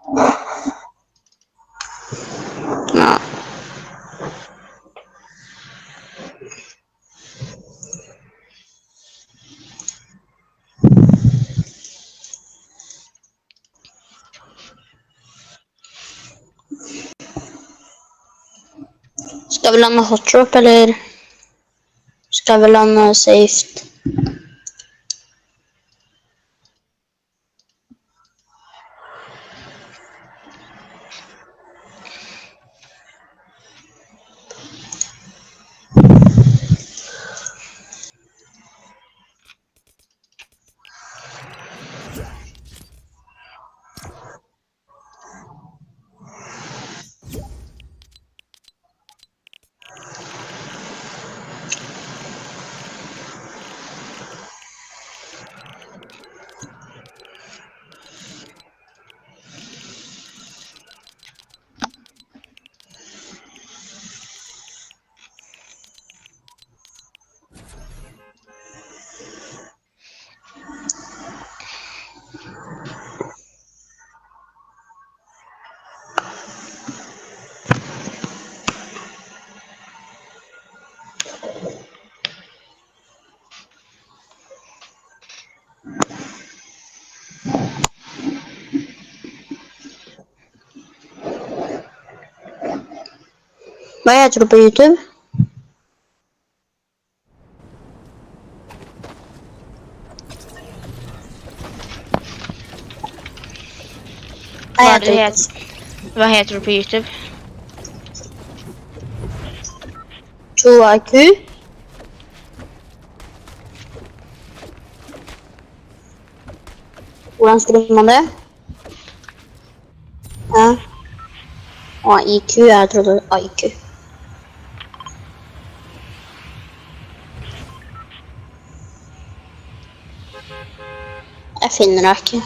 Ja. Skal vi lande hot drop, eller skal vi lande safe? Hva heter du på YouTube? Hva heter du på YouTube? 2IQ. Hvordan skriver man det? Ja. Og IQ, jeg trodde IQ. Jeg finner det ikke.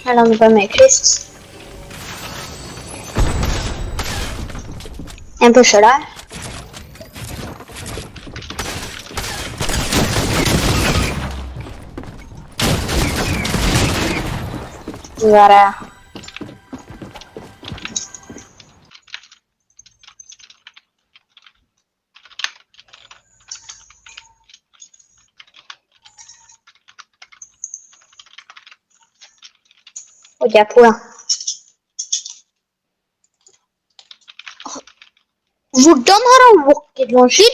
Jeg lander bare med Chris. En pusher der. Der er jeg. Og jeg er på, ja. Hvordan har han rocket launcher?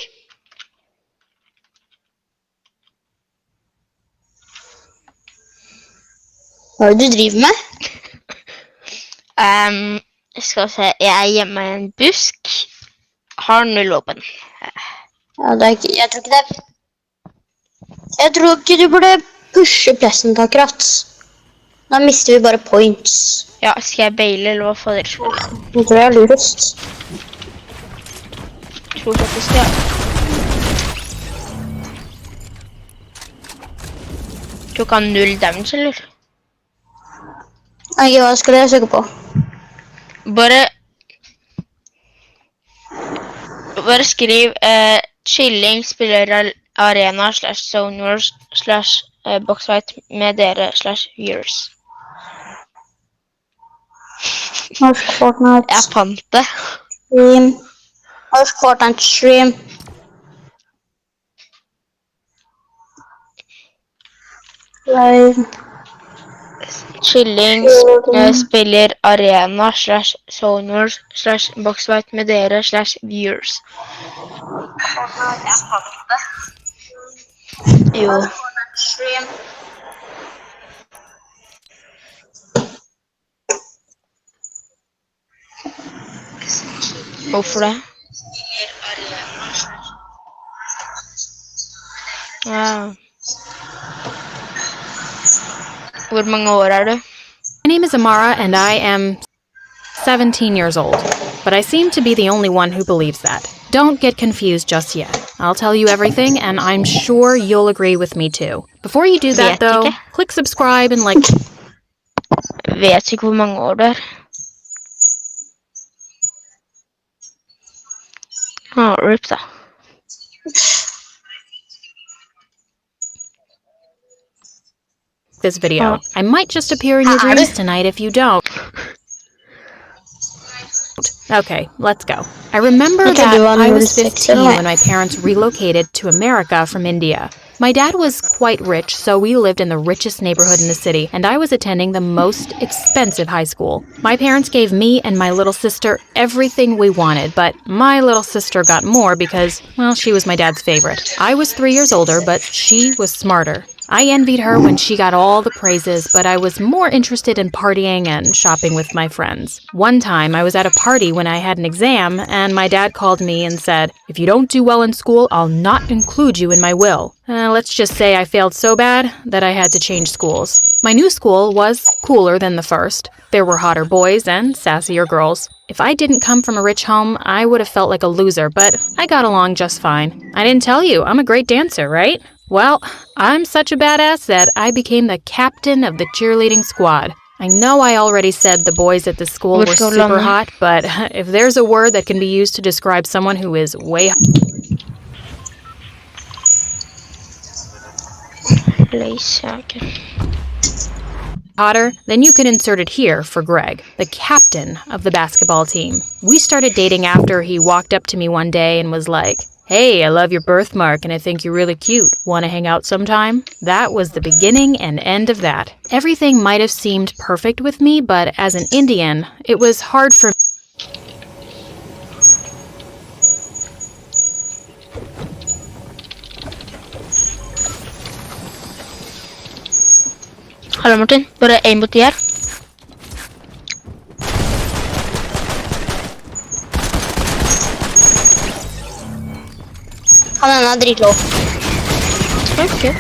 Hva er det du driver med? Skal vi se, jeg er hjemme i en busk. Har 0 åpen. Ja, det er ikke, jeg tror ikke det. Jeg tror ikke du burde pushe pressen til akkurat. Da mister vi bare points. Ja, skal jeg baile, eller hva får dere spille? Jeg tror jeg er lurest. Jeg tror faktisk det. Tok han 0 damage, eller? Ok, hva skal jeg søke på? Bare skriv Chiling spiller arena / ZoneWars / Boxfights med dere / viewers. Norsk Fortnite. Jeg fant det. Stream. Norsk Fortnite stream. Live. Chiling spiller arena / ZoneWars / Boxfights med dere / viewers. Jeg fant det. Jo. Stream. Hvorfor det? Ja. Hvor mange år er du? My name is Amara, and I am 17 years old. But I seem to be the only one who believes that. Don't get confused just yet. I'll tell you everything, and I'm sure you'll agree with me too. Before you do that, though, click subscribe and like... Vet ikke hvor mange år det er. Rip da. this video. I might just appear in your dreams tonight if you don't. Okay, let's go. I remember that I was 15 when my parents relocated to America from India. My dad was quite rich, so we lived in the richest neighborhood in the city, and I was attending the most expensive high school. My parents gave me and my little sister everything we wanted, but my little sister got more because, well, she was my dad's favorite. I was 3 years older, but she was smarter. I envied her when she got all the praises, but I was more interested in partying and shopping with my friends. One time, I was at a party when I had an exam, and my dad called me and said, "If you don't do well in school, I'll not include you in my will." Let's just say I failed so bad that I had to change schools. My new school was cooler than the first. There were hotter boys and sassier girls. If I didn't come from a rich home, I would have felt like a loser, but I got along just fine. I didn't tell you, I'm a great dancer, right? Well, I'm such a badass that I became the captain of the cheerleading squad. I know I already said the boys at the school were super hot, but if there's a word that can be used to describe someone who is way hotter, then you can insert it here for Greg, the captain of the basketball team. We started dating after he walked up to me one day and was like, "Hey, I love your birthmark and I think you're really cute. Want to hang out sometime?" That was the beginning and end of that. Everything might have seemed perfect with me, but as an Indian, it was hard for me. Hallo Martin, bare en mot de her. Han er dritlov. Okay.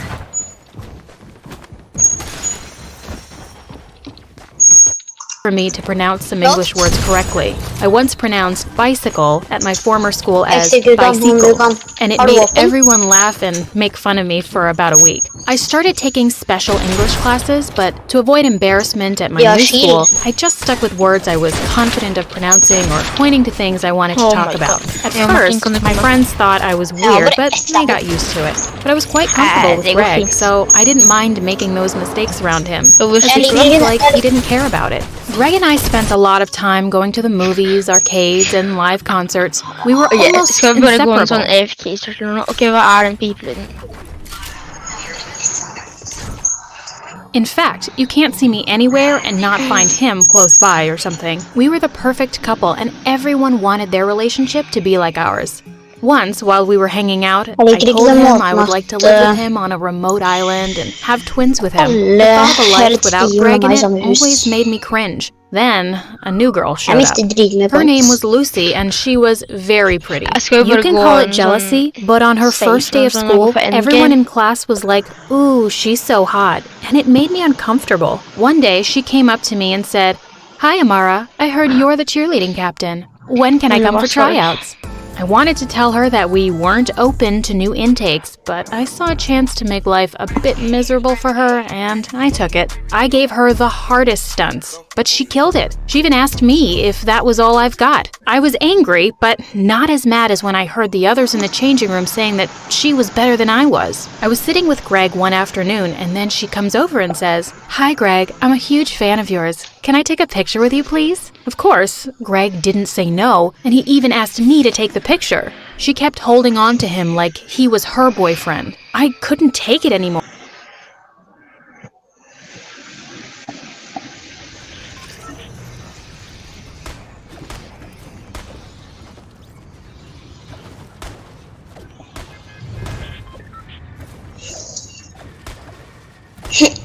For me to pronounce some English words correctly. I once pronounced bicycle at my former school as bicycle, and it made everyone laugh and make fun of me for about a week. I started taking special English classes, but to avoid embarrassment at my new school, I just stuck with words I was confident of pronouncing or pointing to things I wanted to talk about. At first, my friends thought I was weird, but I got used to it. But I was quite comfortable with Greg, so I didn't mind making those mistakes around him. It seemed like he didn't care about it. Greg and I spent a lot of time going to the movies, arcades, and live concerts. We were almost inseparable. Okay, hva den pipelyden? In fact, you can't see me anywhere and not find him close by or something. We were the perfect couple, and everyone wanted their relationship to be like ours. Once, while we were hanging out, I told him I would like to live with him on a remote island and have twins with him. The thought of a life without Greg in it always made me cringe. Then, a new girl showed up. Her name was Lucy, and she was very pretty. You can call it jealousy, but on her first day of school, everyone in class was like, "Ooh, she's so hot," and it made me uncomfortable. One day, she came up to me and said, "Hi, Amara, I heard you're the cheerleading captain. When can I come for tryouts?" I wanted to tell her that we weren't open to new intakes, but I saw a chance to make life a bit miserable for her, and I took it. I gave her the hardest stunts, but she killed it. She even asked me if that was all I've got. I was angry, but not as mad as when I heard the others in the changing room saying that she was better than I was. I was sitting with Greg one afternoon, and then she comes over and says, "Hi, Greg, I'm a huge fan of yours. Can I take a picture with you, please?" Of course, Greg didn't say no, and he even asked me to take the picture. She kept holding on to him like he was her boyfriend. I couldn't take it anymore.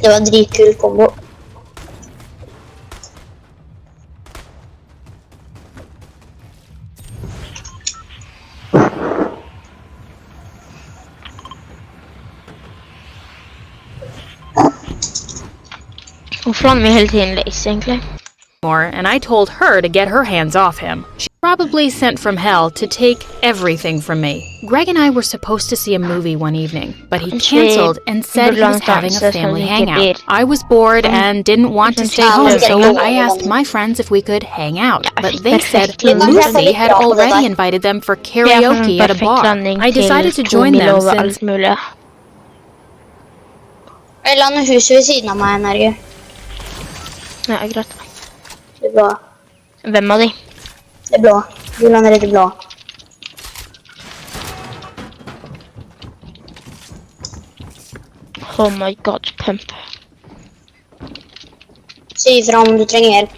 Det var dritkul kombo. Hvorfor lander vi hele tiden Lace, egentlig? And I told her to get her hands off him. She probably sent from hell to take everything from me. Greg and I were supposed to see a movie one evening, but he canceled and said he was having a family hangout. I was bored and didn't want to stay home, so I asked my friends if we could hang out. But they said Lucy had already invited them for karaoke at a bar. I decided to join them since... Jeg lander huset ved siden av meg, Norge. Ja, greit. Det blå. Hvem av de? Det blå. Du lander i det blå. Oh my god, pump. Si ifra om du trenger hjelp.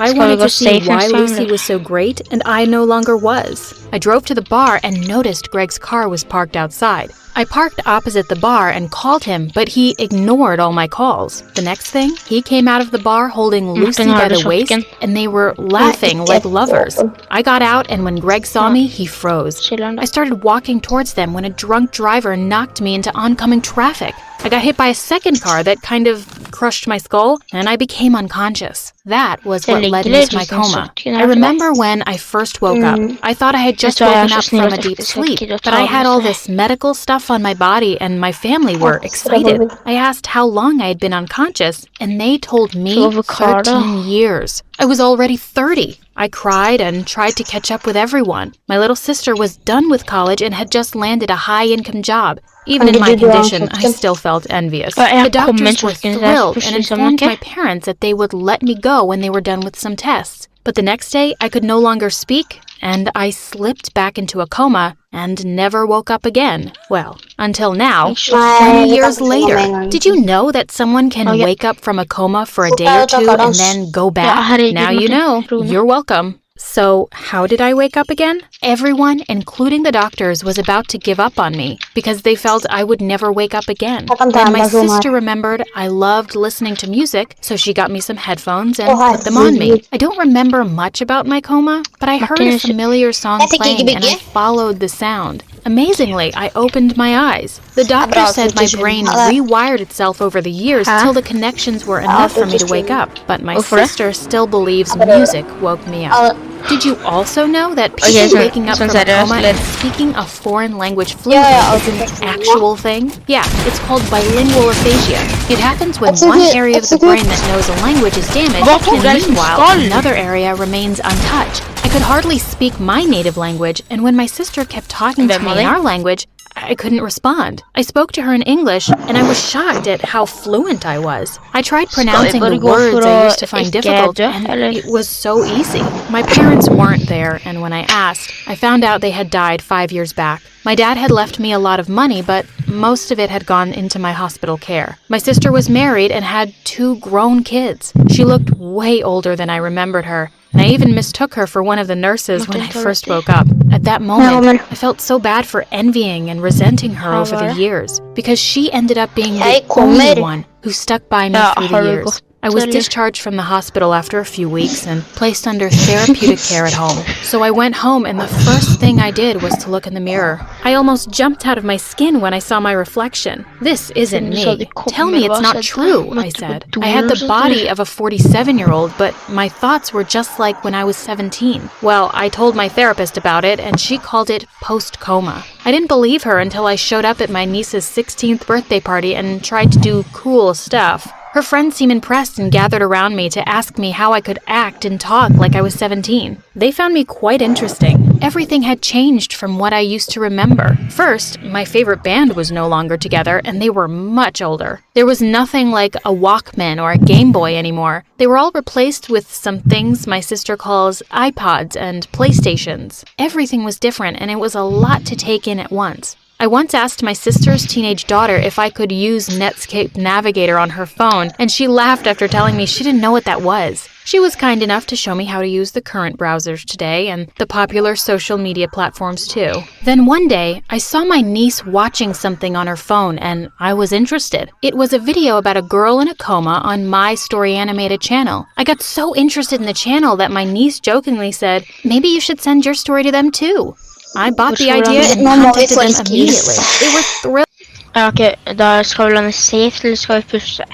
I wanted to see why Lucy was so great, and I no longer was. I drove to the bar and noticed Greg's car was parked outside. I parked opposite the bar and called him, but he ignored all my calls. The next thing, he came out of the bar holding Lucy by the waist, and they were laughing like lovers. I got out, and when Greg saw me, he froze. I started walking towards them when a drunk driver knocked me into oncoming traffic. I got hit by a second car that kind of crushed my skull, and I became unconscious. That was what led me to my coma. I remember when I first woke up. I thought I had just woken up from a deep sleep, but I had all this medical stuff on my body, and my family were excited. I asked how long I had been unconscious, and they told me 13 years. I was already 30. I cried and tried to catch up with everyone. My little sister was done with college and had just landed a high-income job. Even in my condition, I still felt envious. The doctors were thrilled and informed my parents that they would let me go when they were done with some tests. But the next day, I could no longer speak, and I slipped back into a coma and never woke up again. Well, until now, 20 years later. Did you know that someone can wake up from a coma for a day or two and then go back? Now you know. You're welcome. So, how did I wake up again? Everyone, including the doctors, was about to give up on me because they felt I would never wake up again. Then my sister remembered I loved listening to music, so she got me some headphones and put them on me. I don't remember much about my coma, but I heard a familiar song playing and I followed the sound. Amazingly, I opened my eyes. The doctor said my brain rewired itself over the years till the connections were enough for me to wake up, but my sister still believes music woke me up. Did you also know that people waking up from a coma and speaking a foreign language fluently is an actual thing? Yeah, it's called bilingual aphasia. It happens when one area of the brain that knows a language is damaged, and meanwhile, another area remains untouched. I could hardly speak my native language, and when my sister kept talking to me in our language, I couldn't respond. I spoke to her in English, and I was shocked at how fluent I was. I tried pronouncing the words I used to find difficult, and it was so easy. My parents weren't there, and when I asked, I found out they had died 5 years back. My dad had left me a lot of money, but most of it had gone into my hospital care. My sister was married and had 2 grown kids. She looked way older than I remembered her, and I even mistook her for one of the nurses when I first woke up. At that moment, I felt so bad for envying and resenting her over the years, because she ended up being the only one who stuck by me through the years. I was discharged from the hospital after a few weeks and placed under therapeutic care at home. So I went home and the first thing I did was to look in the mirror. I almost jumped out of my skin when I saw my reflection. This isn't me. Tell me it's not true, I said. I had the body of a 47-year-old, but my thoughts were just like when I was 17. Well, I told my therapist about it and she called it post-coma. I didn't believe her until I showed up at my niece's 16th birthday party and tried to do cool stuff. Her friends seemed impressed and gathered around me to ask me how I could act and talk like I was 17. They found me quite interesting. Everything had changed from what I used to remember. First, my favorite band was no longer together, and they were much older. There was nothing like a Walkman or a Game Boy anymore. They were all replaced with some things my sister calls iPods and PlayStations. Everything was different, and it was a lot to take in at once. I once asked my sister's teenage daughter if I could use Netscape Navigator on her phone, and she laughed after telling me she didn't know what that was. She was kind enough to show me how to use the current browsers today and the popular social media platforms too. Then one day, I saw my niece watching something on her phone and I was interested. It was a video about a girl in a coma on my Story Animated channel. I got so interested in the channel that my niece jokingly said, maybe you should send your story to them too. I bought the idea and contacted them immediately. They were thrilled. Ok, da skal vi lande safe, eller skal vi pushe?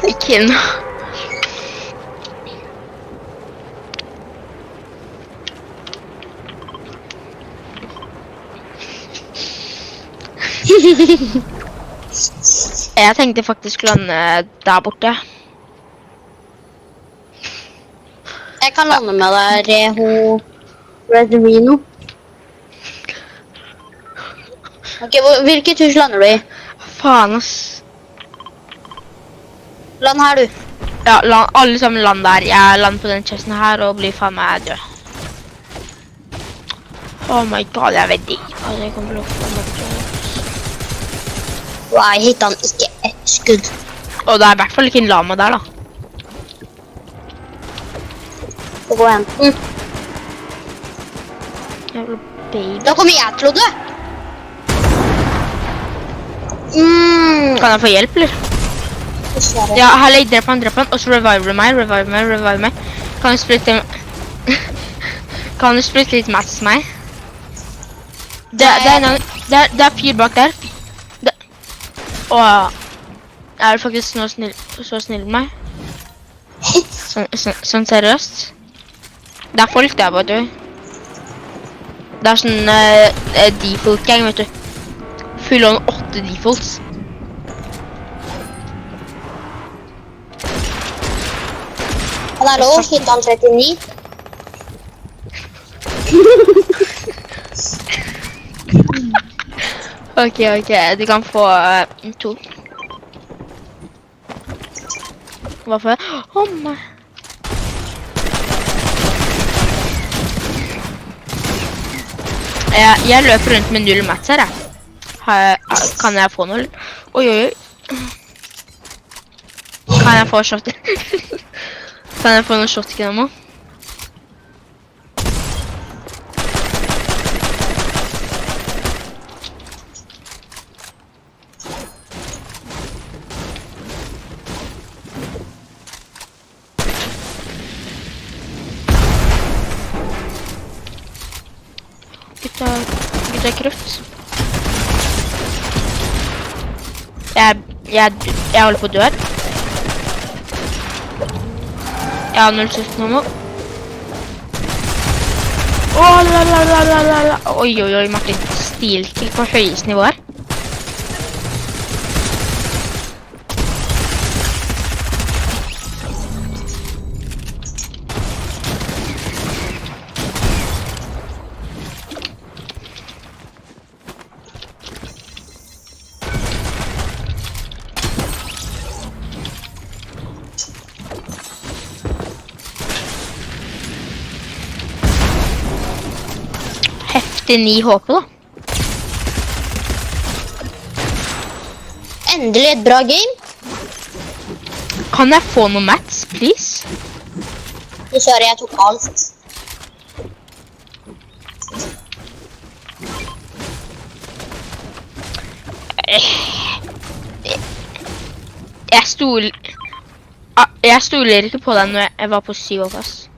Ikke inn. Jeg tenkte faktisk å lande der borte. Jeg kan lande med deg, Reho Redrino. Ok, hvilket hus lander du i? Faen, ass. Land her, du. Ja, alle sammen land der. Jeg lander på den chesten her og blir faen meg død. Oh my god, jeg vet ikke. Jeg kommer til å få meg død. Wow, jeg hittet han ikke ett skudd. Og det er i hvert fall ikke en lama der, da. Så gå enten. Jævla baby. Da kommer jeg til å dø. Kan jeg få hjelp, eller? Dessverre. Ja, her legger drepp han, og så reviver meg. Kan du splitte... Kan du splitte litt mats meg? Det er fyr bak der. Åh, er du faktisk så snill med meg? Sånn seriøst? Det er folk der, vet du. Det er sånn default-gang, vet du. Full on 8 defaults. Han er lov, hittet han 39. Ok, du kan få 2. Hvorfor? Åh, nei. Jeg løper rundt med 0 mats her, jeg. Kan jeg få noe? Oi. Kan jeg få shot? Kan jeg få noe shotgun nå? Gutta krutt. Jeg holder på å dø her. Jeg har 0 søsten nå. Oi, Martin. Stilkill på høyeste nivå her. Heftig 9 HP, da. Endelig et bra game. Kan jeg få noe mats, please? Dessverre, jeg tok alt. Jeg stoler ikke på deg når jeg var på 7 plass.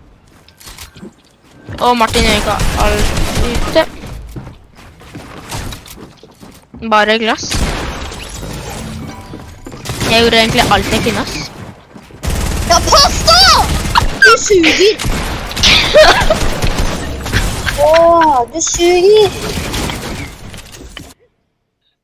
Og Martin gjør ikke alt ute. Bare glass. Jeg gjorde egentlig alt jeg kunne, ass. Ja, pass da! Du suger! Du suger!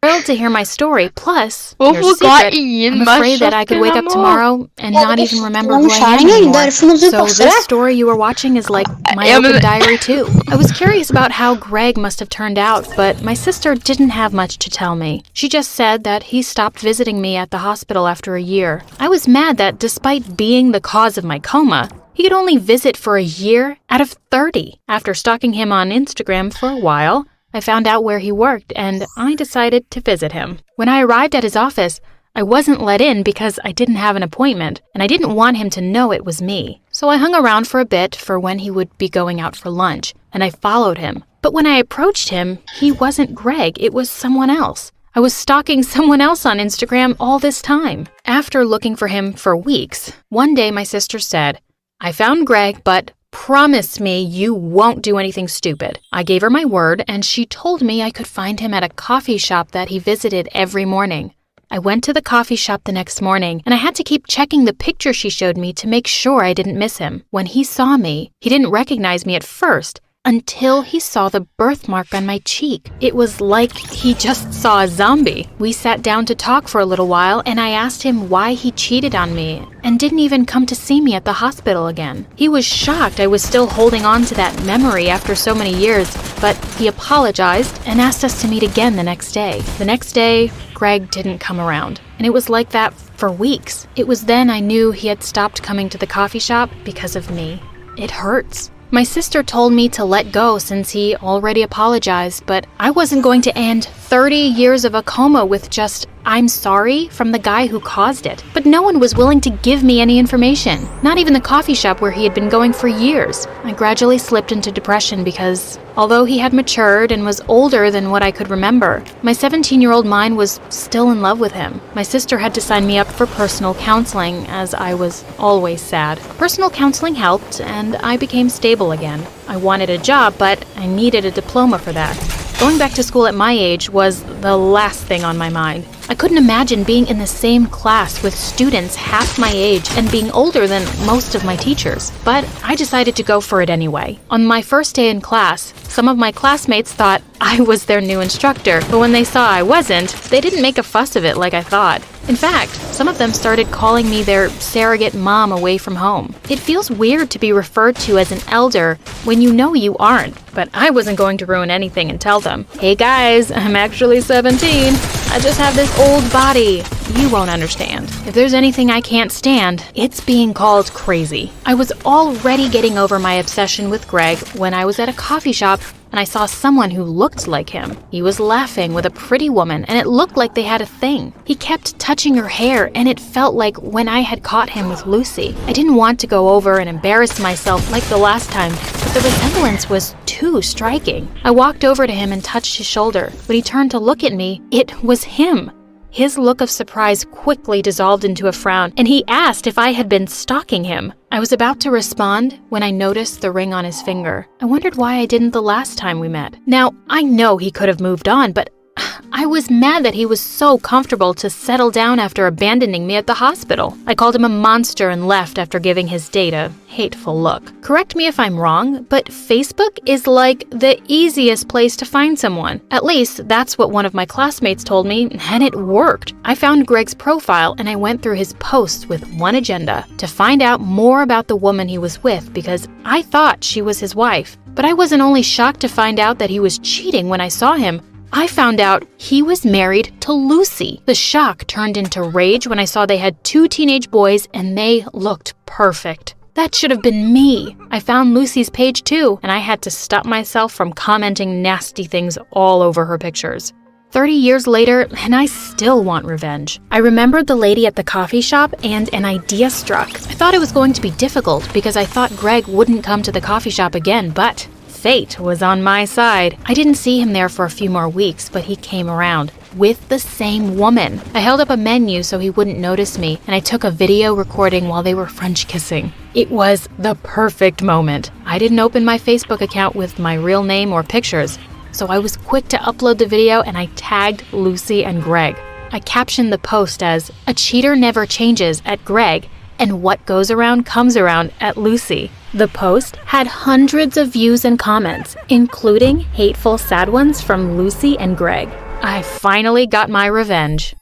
Thrilled to hear my story, plus Oh, your forgot secret. Ian, I'm my afraid that I could wake up shotgun tomorrow and Yeah, not because even remember I'm who I am shining, anymore. therefore must you So pass this it. story you were watching is like my Yeah, open but- diary too. I was curious about how Greg must have turned out, but my sister didn't have much to tell me. She just said that he stopped visiting me at the hospital after a year. I was mad that despite being the cause of my coma, He could only visit for a year out of 30. After stalking him on Instagram for a while, I found out where he worked and I decided to visit him. When I arrived at his office, I wasn't let in because I didn't have an appointment, and I didn't want him to know it was me. So I hung around for a bit for when he would be going out for lunch, and I followed him. But when I approached him, he wasn't Greg, it was someone else. I was stalking someone else on Instagram all this time. After looking for him for weeks, one day my sister said, "I found Greg, but promise me you won't do anything stupid." I gave her my word, and she told me I could find him at a coffee shop that he visited every morning. I went to the coffee shop the next morning, and I had to keep checking the picture she showed me to make sure I didn't miss him. When he saw me, he didn't recognize me at first, until he saw the birthmark on my cheek. It was like he just saw a zombie. We sat down to talk for a little while, and I asked him why he cheated on me and didn't even come to see me at the hospital again. He was shocked I was still holding on to that memory after so many years, but he apologized and asked us to meet again the next day. The next day, Greg didn't come around, and it was like that for weeks. It was then I knew he had stopped coming to the coffee shop because of me. It hurts. My sister told me to let go since he already apologized, but I wasn't going to end 30 years of a coma with just, "I'm sorry" from the guy who caused it. But no one was willing to give me any information, not even the coffee shop where he had been going for years. I gradually slipped into depression because, although he had matured and was older than what I could remember, my 17-year-old mind was still in love with him. My sister had to sign me up for personal counseling, as I was always sad. Personal counseling helped, and I became stable again. I wanted a job, but I needed a diploma for that. Going back to school at my age was the last thing on my mind. I couldn't imagine being in the same class with students half my age and being older than most of my teachers. But I decided to go for it anyway. On my first day in class, some of my classmates thought I was their new instructor, but when they saw I wasn't, they didn't make a fuss of it like I thought. In fact, some of them started calling me their surrogate mom away from home. It feels weird to be referred to as an elder when you know you aren't, but I wasn't going to ruin anything and tell them, "Hey guys, I'm actually 17. I just have this old body." You won't understand. If there's anything I can't stand, it's being called crazy. I was already getting over my obsession with Greg when I was at a coffee shop and I saw someone who looked like him. He was laughing with a pretty woman, and it looked like they had a thing. He kept touching her hair, and it felt like when I had caught him with Lucy. I didn't want to go over and embarrass myself like the last time, but the resemblance was too striking. I walked over to him and touched his shoulder. When he turned to look at me, it was him. His look of surprise quickly dissolved into a frown, and he asked if I had been stalking him. I was about to respond when I noticed the ring on his finger. I wondered why I didn't the last time we met. Now, I know he could have moved on, but I was mad that he was so comfortable to settle down after abandoning me at the hospital. I called him a monster and left after giving his date a hateful look. Correct me if I'm wrong, but Facebook is like the easiest place to find someone. At least that's what one of my classmates told me, and it worked. I found Greg's profile and I went through his posts with one agenda: to find out more about the woman he was with, because I thought she was his wife. But I wasn't only shocked to find out that he was cheating when I saw him, I found out he was married to Lucy. The shock turned into rage when I saw they had 2 teenage boys and they looked perfect. That should have been me. I found Lucy's page too, and I had to stop myself from commenting nasty things all over her pictures. 30 years later, and I still want revenge. I remembered the lady at the coffee shop, and an idea struck. I thought it was going to be difficult because I thought Greg wouldn't come to the coffee shop again, but fate was on my side. I didn't see him there for a few more weeks, but he came around with the same woman. I held up a menu so he wouldn't notice me, and I took a video recording while they were French kissing. It was the perfect moment. I didn't open my Facebook account with my real name or pictures, so I was quick to upload the video and I tagged Lucy and Greg. I captioned the post as, "A cheater never changes" at Greg, and "What goes around comes around" at Lucy. The post had hundreds of views and comments, including hateful sad ones from Lucy and Greg. I finally got my revenge.